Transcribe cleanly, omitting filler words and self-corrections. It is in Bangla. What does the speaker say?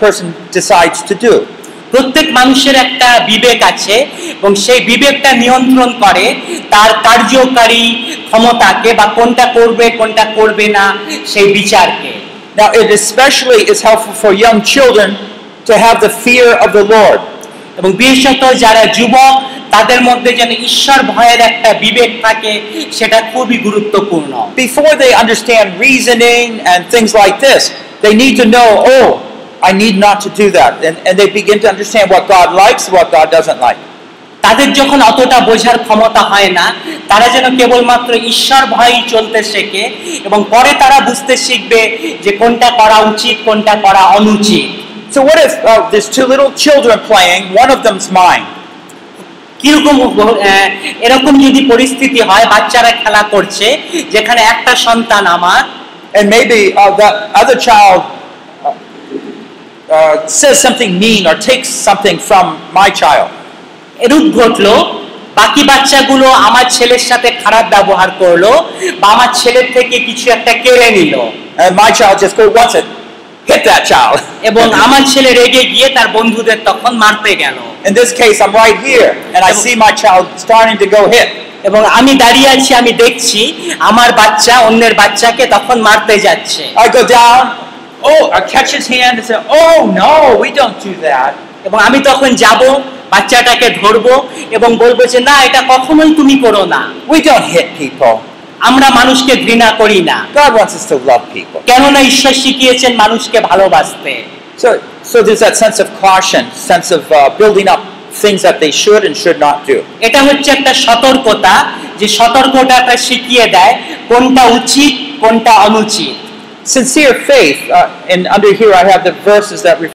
person decides to do. প্রত্যেক মানুষের একটা বিবেক আছে এবং সেই বিবেকটা নিয়ন্ত্রণ করে তার কার্যকারী ক্ষমতাকে বা কোনটা করবে কোনটা করবে না সেই বিচারকে। Now, it especially is helpful for young children to have the fear of the Lord. এবং বিশেষত যারা যুবক তাদের মধ্যে যেন ঈশ্বর ভয়ের একটা বিবেক থাকে সেটা খুবই গুরুত্বপূর্ণ। Before they understand reasoning and things like this, they need to know, oh, I need not to do that. And they begin to understand what God likes, what God doesn't like. তাদের যখন অতটা বোঝার ক্ষমতা হয় না, তারা যেন কেবলমাত্র ঈশ্বর ভয়েই চলতে শেখে এবং পরে তারা বুঝতে শিখবে যে কোনটা করা উচিত কোনটা করা অনুচিত। So what if there's two little children playing, one of them's mine? কিরকম এরকম যদি পরিস্থিতি হয় বাচ্চারা খেলা করছে যেখানে একটা সন্তান আমার, and maybe the other child says something mean or takes something from my child. এরূপ ঘটলো বাকি বাচ্চাগুলো আমার ছেলের সাথে খারাপ ব্যবহার করলো বা আমার ছেলের থেকে কিছু একটা কেড়ে নিল, And my child just wants it, hit that child. এবং আমার ছেলে রেগে গিয়ে তার বন্ধুদের তখন মারতে গেল। In this case, I'm right here, and I see my child starting to go hit. এবং আমি দাঁড়িয়ে আছি, আমি দেখছি আমার বাচ্চা অন্যের বাচ্চাকে তখন মারতে যাচ্ছে। I go down, oh, I catch his hand and say, oh no, we don't do that. এবং আমি তখন যাব বাচ্চাটাকে ধরবো এবং বলবো যে না, এটা কখনোই তুমি করো না। We don't hit people. আমরা মানুষকে ঘৃণা করি না। God wants us to love people. কেননা ঈশ্বর শিখিয়েছেন মানুষকে ভালোবাসতে। So there's that sense of caution, sense of building up things that they should and should not do. এটা হচ্ছে একটা সতর্কতা, যে সতর্কতাটা শিখিয়ে দেয় কোনটা উচিত কোনটা অনুচিত। Sincere faith, and under here I have the verses that